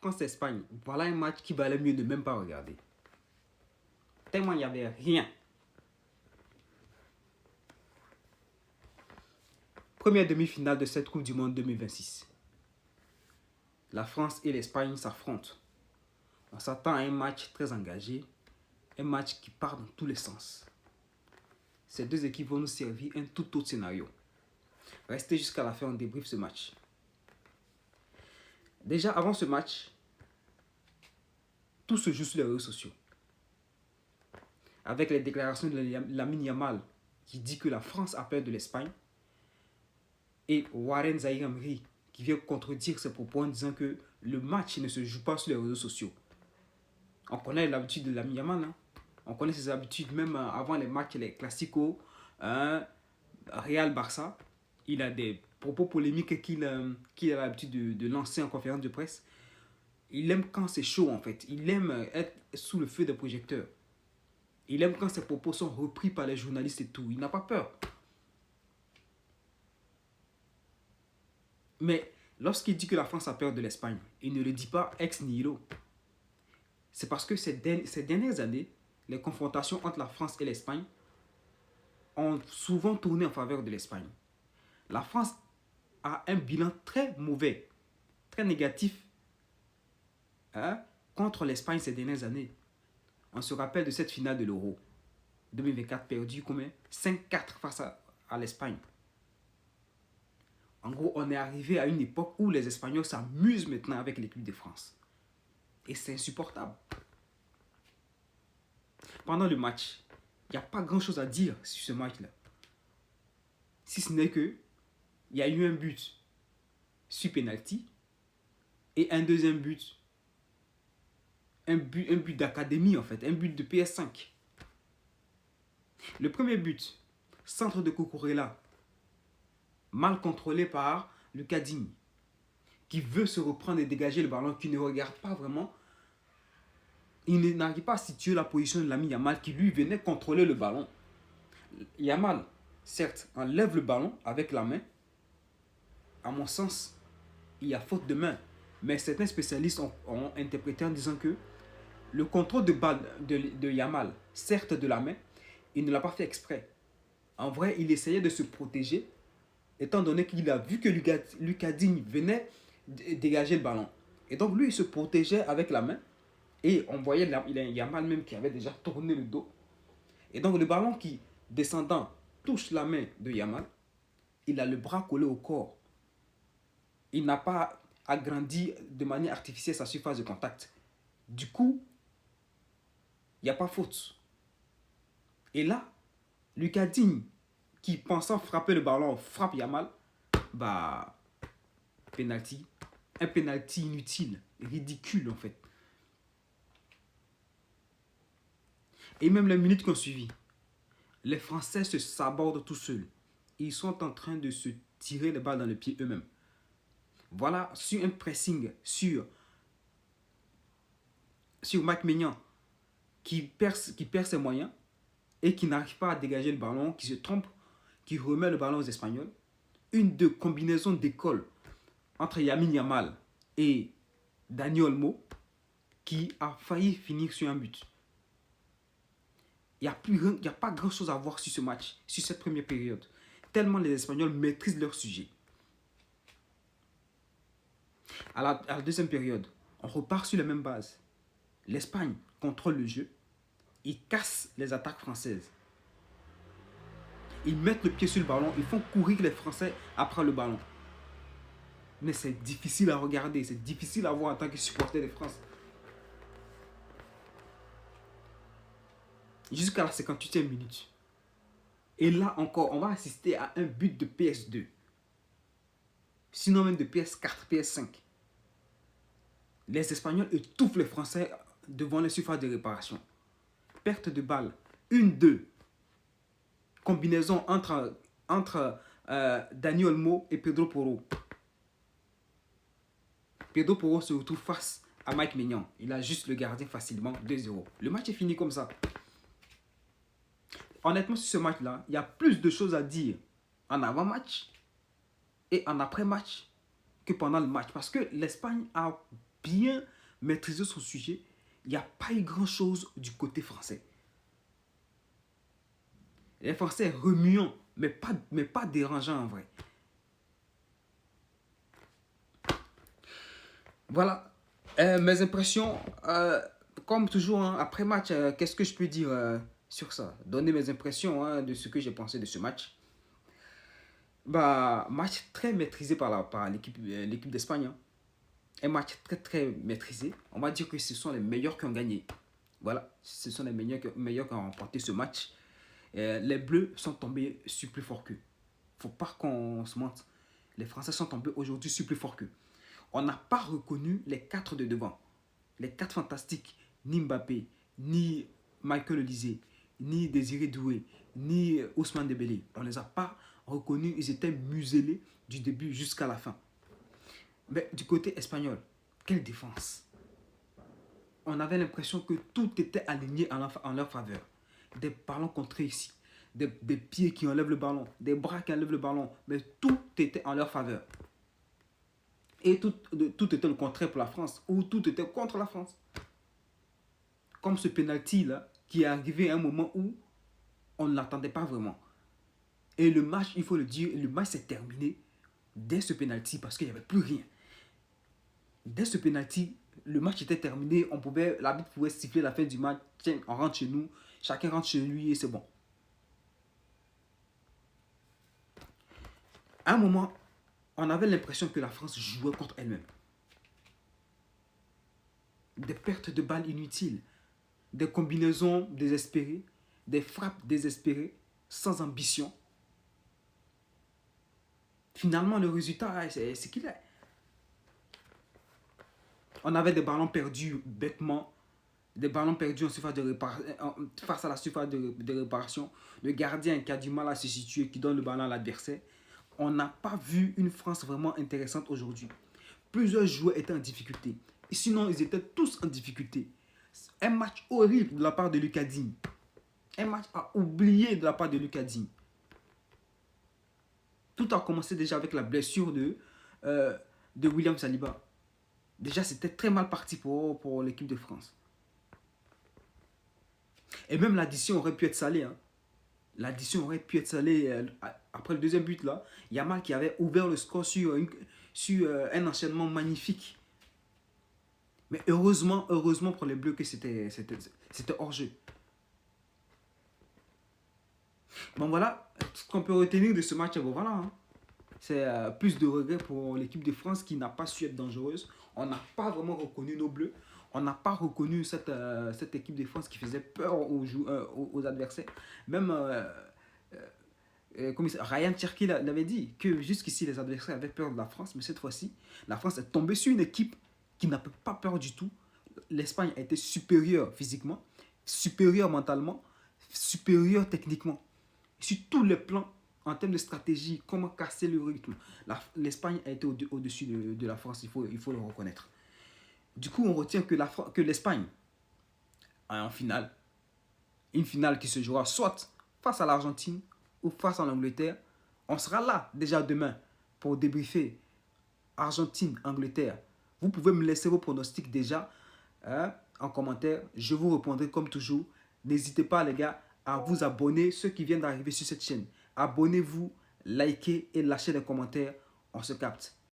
France-Espagne, voilà un match qui valait mieux de même pas regarder. Tellement il n'y avait rien. Première demi-finale de cette Coupe du Monde 2026. La France et l'Espagne s'affrontent. On s'attend à un match très engagé, un match qui part dans tous les sens. Ces deux équipes vont nous servir un tout autre scénario. Restez jusqu'à la fin, on débriefe ce match. Déjà, avant ce match, tout se joue sur les réseaux sociaux. Avec les déclarations de Lamine Yamal qui dit que la France a peur de l'Espagne et Warren Zaïre Emery qui vient contredire ses propos en disant que le match ne se joue pas sur les réseaux sociaux. On connaît l'habitude de Lamine Yamal, hein? On connaît ses habitudes même avant les matchs, les classicos, Real Barça. Il a des propos polémiques qu'il a l'habitude de lancer en conférence de presse. Il aime quand c'est chaud en fait. Il aime être sous le feu des projecteurs. Il aime quand ses propos sont repris par les journalistes et tout. Il n'a pas peur. Mais lorsqu'il dit que la France a peur de l'Espagne, il ne le dit pas ex nihilo. C'est parce que ces dernières années, les confrontations entre la France et l'Espagne ont souvent tourné en faveur de l'Espagne. La France a un bilan très mauvais, très négatif contre l'Espagne ces dernières années. On se rappelle de cette finale de l'Euro 2024 perdue combien 5-4 face à l'Espagne. En gros, on est arrivé à une époque où les Espagnols s'amusent maintenant avec l'équipe de France. Et c'est insupportable. Pendant le match, il n'y a pas grand-chose à dire sur ce match-là. Si ce n'est que il y a eu un but sur penalty et un deuxième but. Un but d'académie en fait, un but de PS5. Le premier but, centre de Cucurella, mal contrôlé par Lucas Digne, qui veut se reprendre et dégager le ballon, qui ne regarde pas vraiment. Il n'arrive pas à situer la position de l'ami Yamal qui lui venait contrôler le ballon. Yamal, certes, enlève le ballon avec la main. À mon sens, il y a faute de main. Mais certains spécialistes ont interprété en disant que le contrôle de balle de Yamal, certes de la main, il ne l'a pas fait exprès. En vrai, il essayait de se protéger, étant donné qu'il a vu que Lucas Digne venait dégager le ballon. Et donc lui, il se protégeait avec la main. Et on voyait Yamal même qui avait déjà tourné le dos. Et donc le ballon qui, descendant, touche la main de Yamal, il a le bras collé au corps. Il n'a pas agrandi de manière artificielle sa surface de contact. Du coup, il n'y a pas faute. Et là, Lucas Digne, qui pensant frapper le ballon, frappe Yamal, bah, penalty. Un penalty inutile, ridicule en fait. Et même les minutes qui ont suivi, les Français se sabordent tout seuls. Ils sont en train de se tirer les balles dans le pied eux-mêmes. Voilà, sur un pressing, sur Mike Maignan, qui perd ses moyens et qui n'arrive pas à dégager le ballon, qui se trompe, qui remet le ballon aux Espagnols. Une de combinaison d'école entre Lamine Yamal et Dani Olmo qui a failli finir sur un but. Il n'y a pas grand-chose à voir sur ce match, sur cette première période. Tellement les Espagnols maîtrisent leur sujet. À la deuxième période, on repart sur les mêmes bases. L'Espagne contrôle le jeu. Ils cassent les attaques françaises. Ils mettent le pied sur le ballon. Ils font courir les Français après le ballon. Mais c'est difficile à regarder. C'est difficile à voir en tant que supporter de France. Jusqu'à la 58e minute. Et là encore, on va assister à un but de PS2. Sinon même de PS4, PS5. Les Espagnols étouffent les Français devant les surfaces de réparation. Perte de balle. 1-2. Combinaison entre Dani Olmo et Pedro Porro. Pedro Porro se retrouve face à Mike Maignan. Il a juste le gardien facilement. 2-0. Le match est fini comme ça. Honnêtement, sur ce match-là, il y a plus de choses à dire en avant-match et en après-match que pendant le match. Parce que l'Espagne a bien maîtrisé son sujet. Il n'y a pas eu grand-chose du côté français. Les Français remuants, mais pas dérangeants en vrai. Voilà. Mes impressions, comme toujours, hein, après match, qu'est-ce que je peux dire sur ça? Donner mes impressions hein, de ce que j'ai pensé de ce match. Bah, match très maîtrisé par l'équipe d'Espagne. Hein. Un match très très maîtrisé. On va dire que ce sont les meilleurs qui ont gagné. Voilà, ce sont les meilleurs qui ont remporté ce match. Les Bleus sont tombés sur plus fort qu'eux. Faut pas qu'on se mente. Les Français sont tombés aujourd'hui sur plus fort qu'eux. On n'a pas reconnu les quatre de devant. Les quatre fantastiques. Ni Mbappé, ni Michael Olise, ni Désiré Doué, ni Ousmane Dembélé. On ne les a pas reconnus. Ils étaient muselés du début jusqu'à la fin. Mais du côté espagnol, quelle défense! On avait l'impression que tout était aligné en leur faveur. Des ballons contrés ici, des pieds qui enlèvent le ballon, des bras qui enlèvent le ballon, mais tout était en leur faveur. Et tout était le contraire pour la France, ou tout était contre la France. Comme ce penalty-là, qui est arrivé à un moment où on ne l'attendait pas vraiment. Et le match, il faut le dire, le match s'est terminé dès ce penalty parce qu'il n'y avait plus rien. Dès ce penalty, le match était terminé, l'arbitre pouvait siffler la fin du match, tiens, on rentre chez nous, chacun rentre chez lui et c'est bon. À un moment, on avait l'impression que la France jouait contre elle-même. Des pertes de balles inutiles, des combinaisons désespérées, des frappes désespérées, sans ambition. Finalement, le résultat, c'est ce qu'il est. On avait des ballons perdus bêtement, des ballons perdus face à la surface de réparation. Le gardien qui a du mal à se situer, qui donne le ballon à l'adversaire. On n'a pas vu une France vraiment intéressante aujourd'hui. Plusieurs joueurs étaient en difficulté. Et sinon, ils étaient tous en difficulté. Un match horrible de la part de Lucas Digne. Un match à oublier de la part de Lucas Digne. Tout a commencé déjà avec la blessure de William Saliba. Déjà, c'était très mal parti pour l'équipe de France. Et même l'addition aurait pu être salée. Hein. L'addition aurait pu être salée. Après le deuxième but, là, Yamal qui avait ouvert le score sur un enchaînement magnifique. Mais heureusement pour les Bleus que c'était hors-jeu. Bon voilà, ce qu'on peut retenir de ce match, bon voilà. Hein. C'est plus de regrets pour l'équipe de France qui n'a pas su être dangereuse. On n'a pas vraiment reconnu nos Bleus. On n'a pas reconnu cette équipe de France qui faisait peur aux adversaires. Même Ryan Cherki l'avait dit que jusqu'ici les adversaires avaient peur de la France. Mais cette fois-ci, la France est tombée sur une équipe qui n'a pas peur du tout. L'Espagne a été supérieure physiquement, supérieure mentalement, supérieure techniquement. Sur tous les plans, en termes de stratégie, comment casser le rythme, l'Espagne a été au-dessus de la France, il faut le reconnaître. Du coup, on retient que l'Espagne a en finale, une finale qui se jouera soit face à l'Argentine ou face à l'Angleterre. On sera là déjà demain pour débriefer Argentine-Angleterre. Vous pouvez me laisser vos pronostics déjà en commentaire. Je vous répondrai comme toujours. N'hésitez pas les gars à vous abonner, ceux qui viennent d'arriver sur cette chaîne. Abonnez-vous, likez et lâchez des commentaires. On se capte.